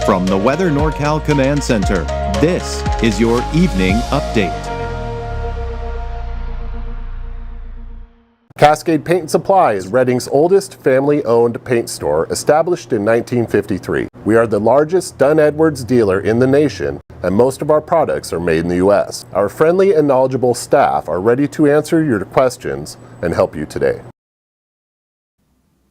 From the Weather NorCal Command Center, this is your Evening Update. Cascade Paint & Supply is Reading's oldest family-owned paint store, established in 1953. We are the largest Dunn Edwards dealer in the nation, and most of our products are made in the U.S. Our friendly and knowledgeable staff are ready to answer your questions and help you today.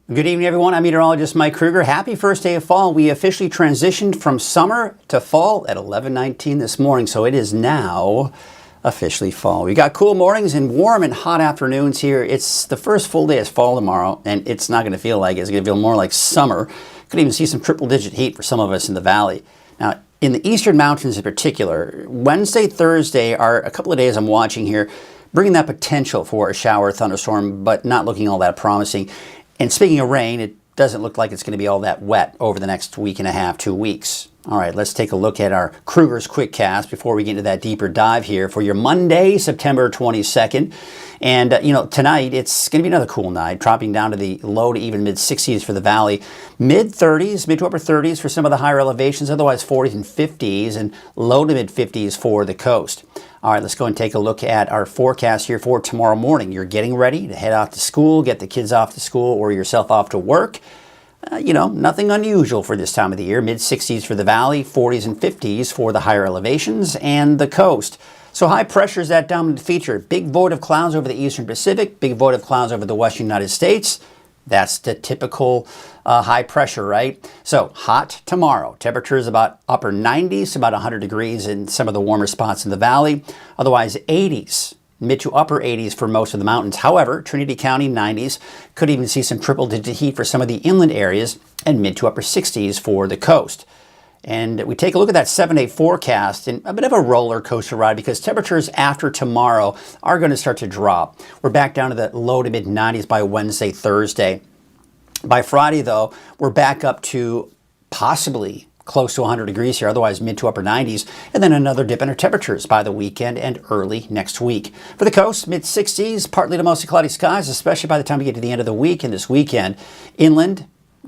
Good evening, everyone. I'm Meteorologist Mike Krueger. Happy first day of fall. We officially transitioned from summer to fall at 11:19 this morning, so it is now officially fall. We got cool mornings and warm and hot afternoons here. It's the first full day of fall tomorrow, and it's not going to feel like it. It's going to feel more like summer. Could even see some triple-digit heat for some of us in the valley. Now, in the eastern mountains in particular, Wednesday, Thursday are a couple of days I'm watching here, bringing that potential for a shower, thunderstorm, but not looking all that promising. And speaking of rain, it doesn't look like it's going to be all that wet over the next week and a half, 2 weeks. All right, let's take a look at our Krueger's Quick Cast before we get into that deeper dive here for your Monday, September 22nd. And, tonight it's going to be another cool night, dropping down to the low to even mid-60s for the valley. Mid-30s, mid to upper 30s for some of the higher elevations, otherwise 40s and 50s, and low to mid-50s for the coast. All right, let's go and take a look at our forecast here for tomorrow morning. You're getting ready to head out to school, get the kids off to school or yourself off to work. Nothing unusual for this time of the year. Mid-60s for the valley, 40s and 50s for the higher elevations and the coast. So high pressure is that dominant feature. Big void of clouds over the eastern Pacific, big void of clouds over the western United States. That's the typical high pressure, right? So hot tomorrow. Temperatures about upper 90s, about 100 degrees in some of the warmer spots in the valley. Otherwise 80s. Mid to upper 80s for most of the mountains. However, Trinity County 90s, could even see some triple-digit heat for some of the inland areas, and mid to upper 60s for the coast. And we take a look at that 7-day forecast, and a bit of a roller coaster ride because temperatures after tomorrow are going to start to drop. We're back down to the low to mid 90s by Wednesday, Thursday. By Friday, though, we're back up to possibly close to 100 degrees here, otherwise mid to upper 90s, and then another dip in our temperatures by the weekend and early next week. For the coast, mid 60s, partly to mostly cloudy skies, especially by the time we get to the end of the week and this weekend. Inland,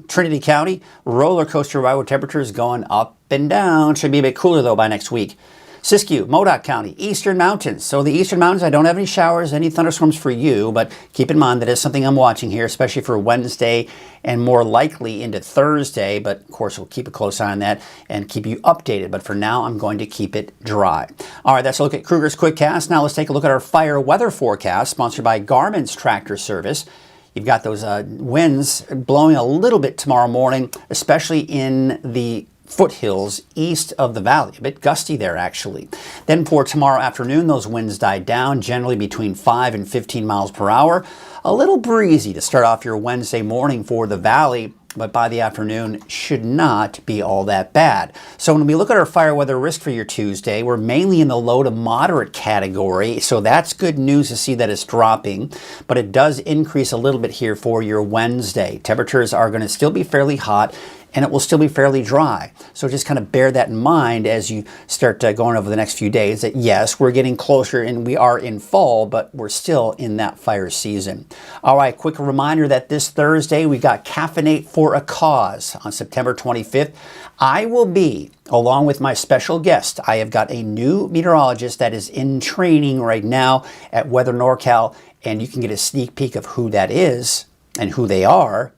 Trinity County, roller coaster ride with temperatures going up and down. Should be a bit cooler though by next week. Siskiyou, Modoc County, Eastern Mountains. So the Eastern Mountains, I don't have any showers, any thunderstorms for you, but keep in mind that is something I'm watching here, especially for Wednesday and more likely into Thursday. But of course, we'll keep a close eye on that and keep you updated. But for now, I'm going to keep it dry. All right, that's a look at Krueger's Quick Cast. Now let's take a look at our fire weather forecast, sponsored by Garmin's Tractor Service. You've got those winds blowing a little bit tomorrow morning, especially in the foothills east of the valley. A bit gusty there, actually. Then for tomorrow afternoon, those winds die down, generally between 5 and 15 miles per hour. A little breezy to start off your Wednesday morning for the valley, but by the afternoon should not be all that bad. So when we look at our fire weather risk for your Tuesday, we're mainly in the low to moderate category. So that's good news to see that it's dropping, but it does increase a little bit here for your Wednesday. Temperatures are going to still be fairly hot, and it will still be fairly dry. So just kind of bear that in mind as you start going over the next few days, that yes, we're getting closer and we are in fall, but we're still in that fire season. All right, quick reminder that this Thursday we got Caffeinate for a Cause on September 25th. I will be, along with my special guest, I have got a new meteorologist that is in training right now at Weather NorCal, and you can get a sneak peek of who that is and who they are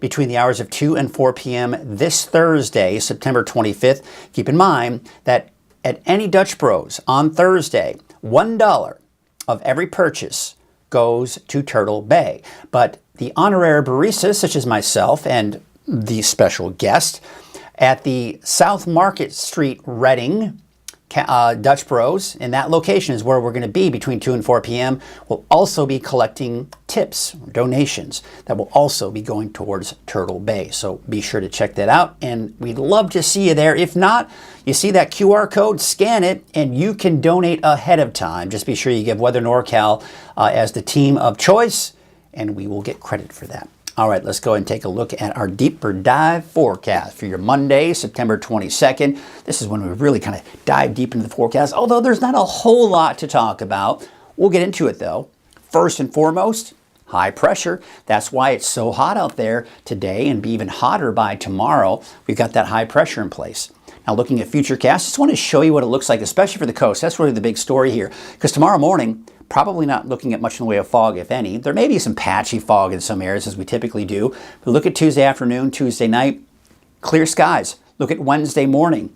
between the hours of 2 and 4 p.m. this Thursday, September 25th. Keep in mind that at any Dutch Bros on Thursday, $1 of every purchase goes to Turtle Bay. But the honorary baristas, such as myself and the special guest, at the South Market Street, Reading, Dutch Bros, in that location is where we're going to be between 2 and 4 p.m. We'll also be collecting tips, donations that will also be going towards Turtle Bay. So be sure to check that out, and we'd love to see you there. If not, you see that QR code, scan it, and you can donate ahead of time. Just be sure you give Weather NorCal as the team of choice, and we will get credit for that. All right, let's go ahead and take a look at our deeper dive forecast for your Monday, September 22nd. This is when we really kind of dive deep into the forecast, although there's not a whole lot to talk about. We'll get into it though. First and foremost, high pressure. That's why it's so hot out there today and be even hotter by tomorrow. We've got that high pressure in place. Now looking at Futurecast, just want to show you what it looks like, especially for the coast. That's really the big story here, because tomorrow morning, probably not looking at much in the way of fog, if any. There may be some patchy fog in some areas, as we typically do. But look at Tuesday afternoon, Tuesday night, clear skies. Look at Wednesday morning.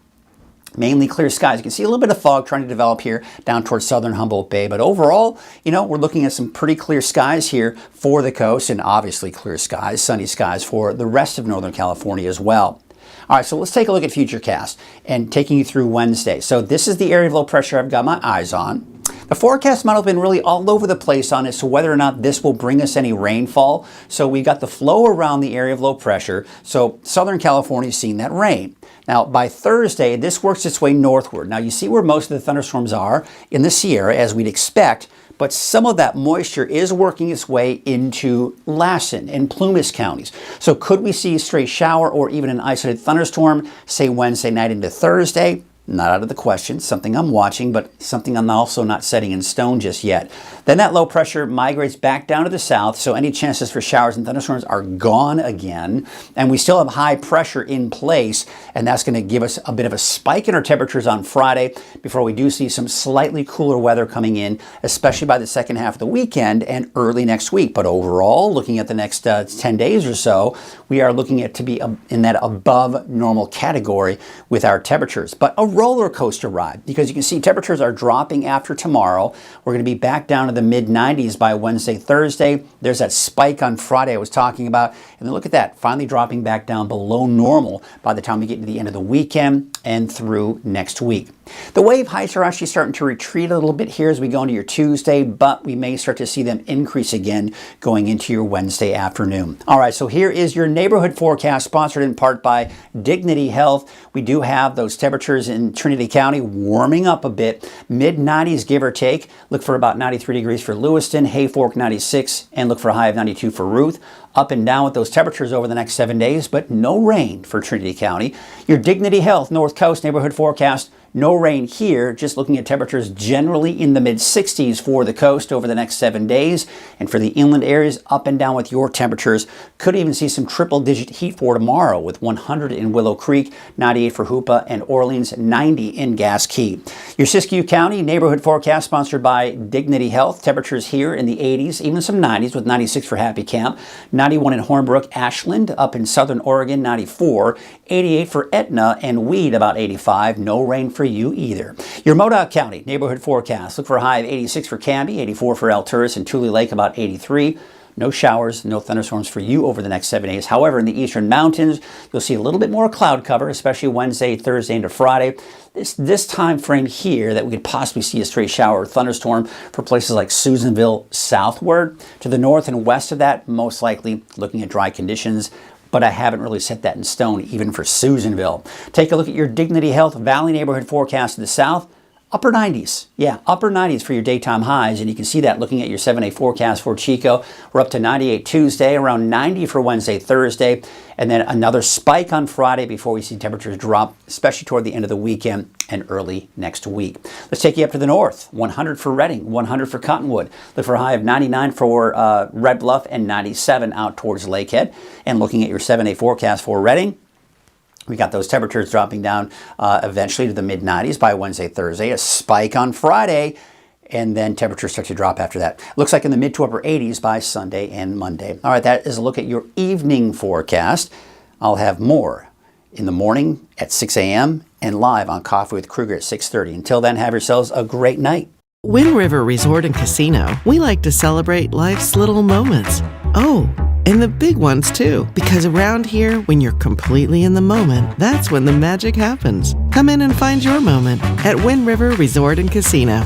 Mainly clear skies. You can see a little bit of fog trying to develop here down towards southern Humboldt Bay. But overall, we're looking at some pretty clear skies here for the coast, and obviously clear skies, sunny skies for the rest of Northern California as well. All right, so let's take a look at Futurecast and taking you through Wednesday. So this is the area of low pressure I've got my eyes on. The forecast model has been really all over the place on as to whether or not this will bring us any rainfall. So we've got the flow around the area of low pressure. So Southern California is seeing that rain. Now, by Thursday, this works its way northward. Now, you see where most of the thunderstorms are in the Sierra, as we'd expect, but some of that moisture is working its way into Lassen and Plumas counties. So could we see a stray shower or even an isolated thunderstorm, say Wednesday night into Thursday? Not out of the question, something I'm watching, but something I'm also not setting in stone just yet. Then that low pressure migrates back down to the south, so any chances for showers and thunderstorms are gone again. And we still have high pressure in place, and that's going to give us a bit of a spike in our temperatures on Friday before we do see some slightly cooler weather coming in, especially by the second half of the weekend and early next week. But overall, looking at the next 10 days or so, we are looking at to be in that above normal category with our temperatures. But a roller coaster ride, because you can see temperatures are dropping after tomorrow. We're going to be back down to the mid-90s by Wednesday, Thursday. There's that spike on Friday I was talking about. And then look at that, finally dropping back down below normal by the time we get to the end of the weekend and through next week. The wave heights are actually starting to retreat a little bit here as we go into your Tuesday, but we may start to see them increase again going into your Wednesday afternoon. All right, so here is your neighborhood forecast, sponsored in part by Dignity Health. We do have those temperatures in Trinity County warming up a bit, mid-90s give or take. Look for about 93 degrees for Lewiston, Hayfork 96, and look for a high of 92 for Ruth. Up and down with those temperatures over the next 7 days, but no rain for Trinity County. Your Dignity Health North Coast neighborhood forecast, no rain here, just looking at temperatures generally in the mid-60s for the coast over the next 7 days. And for the inland areas, up and down with your temperatures. Could even see some triple-digit heat for tomorrow with 100 in Willow Creek, 98 for Hoopa, and Orleans, 90 in Gas Key. Your Siskiyou County neighborhood forecast sponsored by Dignity Health. Temperatures here in the 80s, even some 90s with 96 for Happy Camp, 91 in Hornbrook, Ashland, up in southern Oregon, 94, 88 for Etna, and Weed about 85. No rain for you either. Your Modoc County neighborhood forecast. Look for a high of 86 for Canby, 84 for Alturas, and Tule Lake about 83. No showers, no thunderstorms for you over the next 7 days. However, in the eastern mountains, you'll see a little bit more cloud cover, especially Wednesday, Thursday, into Friday. This time frame here that we could possibly see a stray shower or thunderstorm for places like Susanville southward. To the north and west of that, most likely looking at dry conditions, but I haven't really set that in stone even for Susanville. Take a look at your Dignity Health Valley neighborhood forecast to the south. Upper 90s. Yeah, upper 90s for your daytime highs. And you can see that looking at your 7-day forecast for Chico. We're up to 98 Tuesday, around 90 for Wednesday, Thursday, and then another spike on Friday before we see temperatures drop, especially toward the end of the weekend and early next week. Let's take you up to the north. 100 for Redding, 100 for Cottonwood. Look for a high of 99 for Red Bluff and 97 out towards Lakehead. And looking at your 7-day forecast for Redding, we got those temperatures dropping down eventually to the mid-90s by Wednesday, Thursday, a spike on Friday, and then temperatures start to drop after that. Looks like in the mid to upper 80s by Sunday and Monday. All right, that is a look at your evening forecast. I'll have more in the morning at 6 a.m. and live on Coffee with Krueger at 6:30. Until then, have yourselves a great night. Wind River Resort and Casino, we like to celebrate life's little moments. Oh, and the big ones too, because around here, when you're completely in the moment, that's when the magic happens. Come in and find your moment at Wind River Resort and Casino.